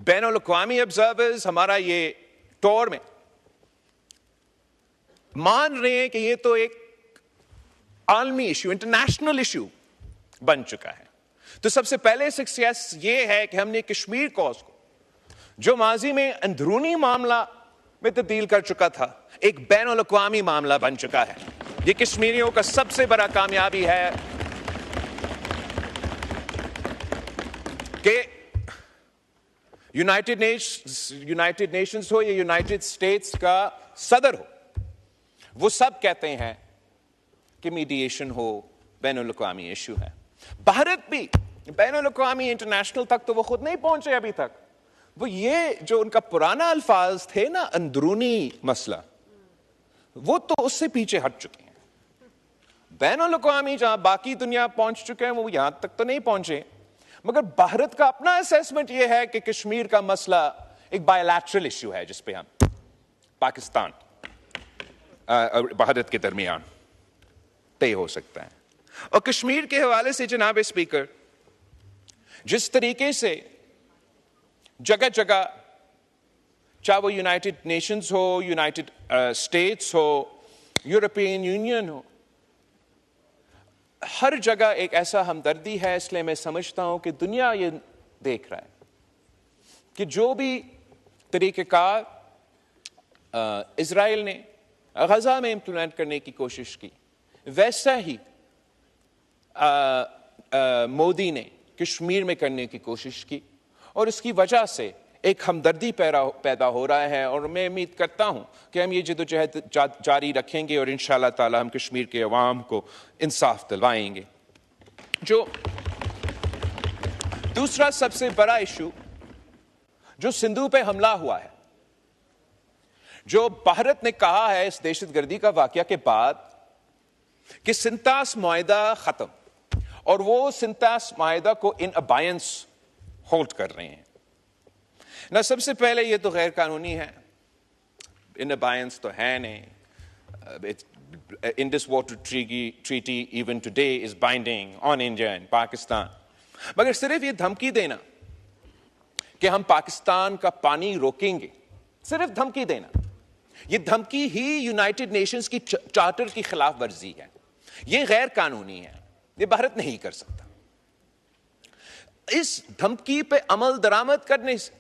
बैनुल-अक़वामी observers हमारा ये tour में मान रहे हैं कि ये तो एक आलमी इशू, इंटरनेशनल इशू बन चुका है। तो सबसे पहले सक्सेस ये है कि हमने कश्मीर कॉज को, जो माजी में अंदरूनी मामला में तब्दील कर चुका था, एक बैनुल-अक़वामी मामला बन चुका है। ये कश्मीरियों का सबसे बड़ा कामयाबी है कि यूनाइटेड नेशंस हो या यूनाइटेड स्टेट्स का सदर हो, वो सब कहते हैं कि मीडिएशन हो, बैनुल-अक़वामी इशू है। भारत भी बैनुल-अक़वामी इंटरनेशनल तक तो वो खुद नहीं पहुंचे अभी तक। वो ये जो उनका पुराना अल्फाज थे ना, अंदरूनी मसला, वो तो उससे पीछे हट चुके हैं। बैनुल-अक़वामी जहां बाकी दुनिया पहुंच चुके हैं, वो यहां तक तो नहीं पहुंचे। मगर भारत का अपना असेसमेंट यह है कि कश्मीर का मसला एक बायलैटरल इशू है, जिसपे हम पाकिस्तान और भारत के दरमियान तय हो सकता है। और कश्मीर के हवाले से जनाब स्पीकर, जिस तरीके से जगह जगह, चाहे वो यूनाइटेड नेशंस हो, यूनाइटेड स्टेट्स हो, यूरोपियन यूनियन हो, हर जगह एक ऐसा हमदर्दी है। इसलिए मैं समझता हूं कि दुनिया ये देख रहा है कि जो भी तरीक़ेकार इजराइल ने गजा में इम्प्लीमेंट करने की कोशिश की, वैसा ही मोदी ने कश्मीर में करने की कोशिश की, और इसकी वजह से एक हमदर्दी पैदा हो रहा है। और मैं उम्मीद करता हूं कि हम ये जद्दोजहद जारी रखेंगे और इंशाअल्लाह ताला हम कश्मीर के अवाम को इंसाफ दिलवाएंगे। जो दूसरा सबसे बड़ा इशू जो सिंधु पे हमला हुआ है, जो भारत ने कहा है इस दहशतगर्दी का वाकया के बाद कि सिंतास मुआहिदा खत्म, और वो सिंतास मुआहिदा को इन अबायंस होल्ड कर रहे हैं ना। सबसे पहले ये तो गैर कानूनी है, इन अबायंस तो है नहीं। Indus water treaty even today is binding on India and Pakistan. मगर सिर्फ ये धमकी देना कि हम पाकिस्तान का पानी रोकेंगे, सिर्फ धमकी देना, ये धमकी ही यूनाइटेड नेशंस की चार्टर की खिलाफ वर्जी है। ये गैर कानूनी है, ये भारत नहीं कर सकता। इस धमकी पे अमल दरामद करने से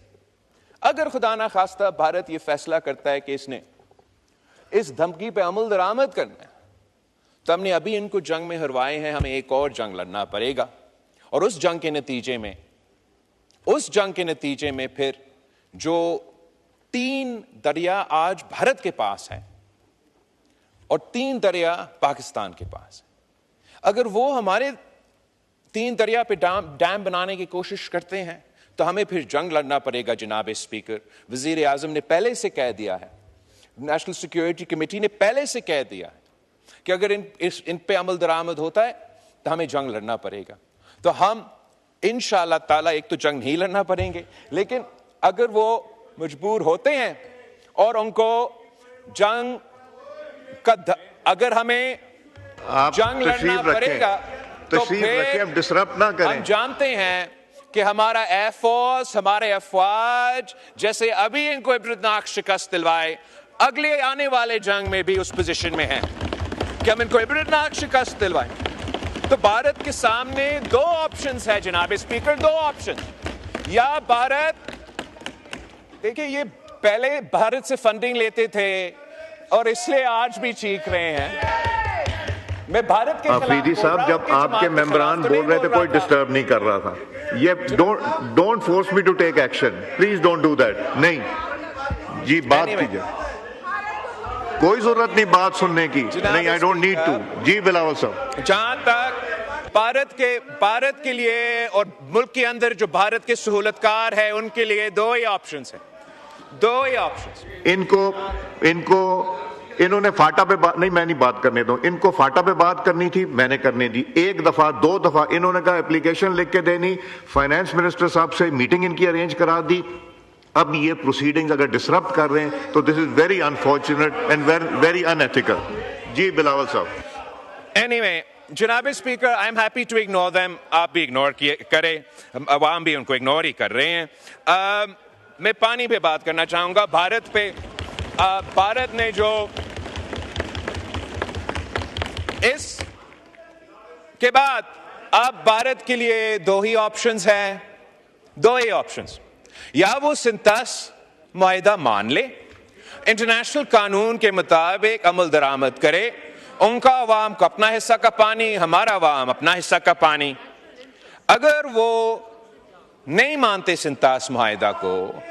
अगर खुदा ना खास्ता भारत ये फैसला करता है कि इसने इस धमकी पे अमल दरामद करना है, तो हमने अभी इनको जंग में हरवाए हैं, हमें एक और जंग लड़ना पड़ेगा। और उस जंग के नतीजे में फिर जो 3 दरिया आज भारत के पास है और 3 दरिया पाकिस्तान के पास है, अगर वो हमारे 3 दरिया पे डैम बनाने की कोशिश करते हैं तो हमें फिर जंग लड़ना पड़ेगा। जनाब स्पीकर, वजीर आजम ने पहले से कह दिया है, नेशनल सिक्योरिटी कमेटी ने पहले से कह दिया है कि अगर इन पे अमल दरामद होता है तो हमें जंग लड़ना पड़ेगा। तो हम इंशाअल्लाह ताला एक तो जंग नहीं लड़ना पड़ेंगे, लेकिन अगर वो मजबूर होते हैं और उनको जंग का अगर हमें जंग लड़ना पड़ेगा तो फिर हम डिसरप्ट ना करें। हम जानते हैं कि हमारा एयरफोर्स, हमारे अफवाज जैसे अभी इनको इब्रतनाक शिकस्त दिलवाए, अगले आने वाले जंग में भी उस पोजीशन में है कि हम इनको इब्रतनाक शिकस्त दिलवाएं। तो भारत के सामने 2 ऑप्शंस है जनाब स्पीकर, 2 ऑप्शन। या भारत, देखिए ये पहले भारत से फंडिंग लेते थे और इसलिए आज भी चीख रहे हैं। मैं भारत के अफरीदी साहब, जब आपके मेंबरान बोल रहे थे कोई डिस्टर्ब नहीं कर रहा था। ये don't force me to take action, please don't do that. नहीं जी, बात कीजिए, कोई जरूरत नहीं बात सुनने की। नहीं, आई डोंट नीड टू। जी बिलावल साहब, जहां तक भारत के लिए और मुल्क के अंदर जो भारत के सहूलतकार है उनके लिए 2 ही ऑप्शंस हैं, 2 ही ऑप्शंस। इन्होंने फाटा पे बात नहीं, मैं नहीं बात करने दूं। इनको फाटा पे बात करनी थी, मैंने करने दी। 1 दफा 2 दफा इन्होंने कहा एप्लीकेशन लिख के देनी, फाइनेंस मिनिस्टर साहब से मीटिंग इनकी अरेंज करा दी। अब ये प्रोसीडिंग्स अगर डिसरप्ट कर रहे हैं तो this is very unfortunate and very unethical. जी बिलावल साहब। एनीवे, जनाब speaker, I am happy to ignore them. आप भी इग्नोर करें, अवाम भी उनको इग्नोर ही कर रहे हैं। मैं पानी पे बात करना चाहूंगा। भारत ने जो इस के बाद अब भारत के लिए दो ही ऑप्शंस हैं, या वो सिंतास मुआहिदा मान ले, इंटरनेशनल कानून के मुताबिक अमल दरामद करे, उनका अवाम को अपना हिस्सा का पानी, हमारा अवाम अपना हिस्सा का पानी। अगर वो नहीं मानते सिंतास मुआहिदा को,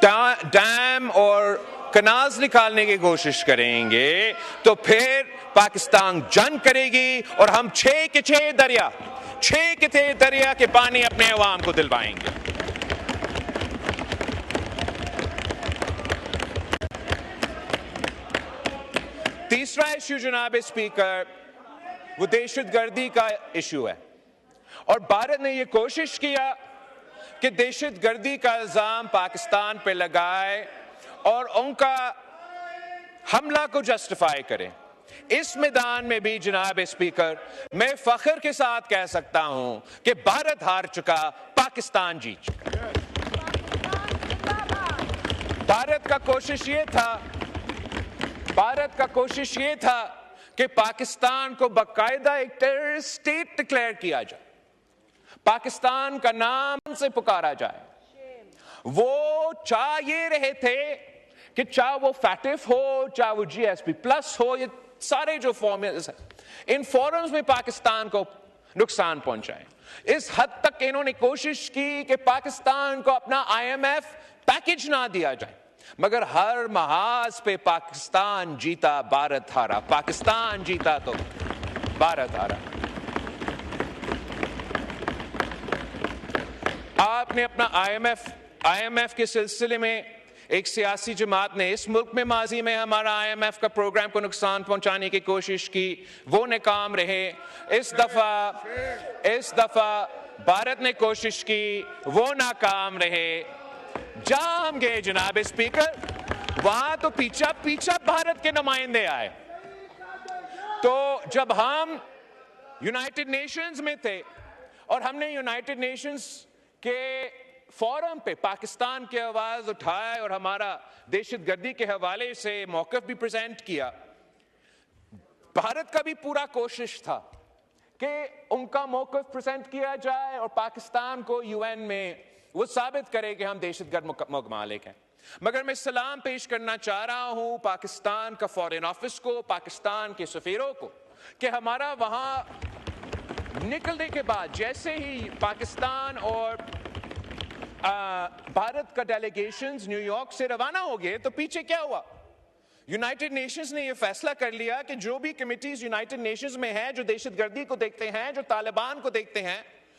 डैम और कनाल्स निकालने की कोशिश करेंगे, तो फिर पाकिस्तान जंग करेगी और हम 6 के 6 दरिया के पानी अपने अवाम को दिलवाएंगे। तीसरा इश्यू जनाब स्पीकर, वो दहशतगर्दी का इश्यू है, और भारत ने यह कोशिश किया कि दहशतगर्दी का इल्जाम पाकिस्तान पे लगाए और उनका हमला को जस्टिफाई करें। इस मैदान में भी जनाब स्पीकर, मैं फख्र के साथ कह सकता हूं कि भारत हार चुका, पाकिस्तान जीत चुका। भारत का कोशिश ये था कि पाकिस्तान को बाकायदा एक टेररिस्ट स्टेट डिक्लेयर किया जाए, पाकिस्तान का नाम से पुकारा जाए। वो चाह ये रहे थे कि चाहे वो फैटिफ हो, चाहे वो GSP प्लस हो, ये सारे जो फॉर्मूले हैं, इन फोरम्स में पाकिस्तान को नुकसान पहुंचाए। इस हद तक इन्होंने कोशिश की कि पाकिस्तान को अपना IMF पैकेज ना दिया जाए, मगर हर महाज पे पाकिस्तान जीता, भारत हारा, पाकिस्तान जीता तो भारत हारा। आपने अपना IMF के सिलसिले में एक सियासी जमात ने इस मुल्क में माजी में हमारा IMF का प्रोग्राम को नुकसान पहुंचाने की कोशिश की, वो नाकाम रहे। इस दफा भारत ने कोशिश की, वो नाकाम रहे। जहां हम गए जनाब स्पीकर, वहां तो पीछा भारत के नुमाइंदे आए। तो जब हम यूनाइटेड नेशंस में थे और हमने यूनाइटेड नेशंस के फोरम पे पाकिस्तान की आवाज उठाया और हमारा दहशतगर्दी के हवाले से मौक़िफ़ भी प्रेजेंट किया, भारत का भी पूरा कोशिश था कि उनका मौक़िफ़ प्रेजेंट किया जाए और पाकिस्तान को UN में वो साबित करे कि हम दहशतगर्द ममालिक हैं। मगर मैं सलाम पेश करना चाह रहा हूं पाकिस्तान का फॉरेन ऑफिस को, पाकिस्तान के सफीरों को, कि हमारा वहां निकलने के बाद जैसे ही पाकिस्तान और भारत का डेलीगेशंस न्यूयॉर्क से रवाना हो गए, तो पीछे क्या हुआ? यूनाइटेड नेशंस ने यह फैसला कर लिया कि जो भी कमिटीज यूनाइटेड नेशंस में हैं, जो दहशतगर्दी को देखते हैं, जो तालिबान को देखते हैं,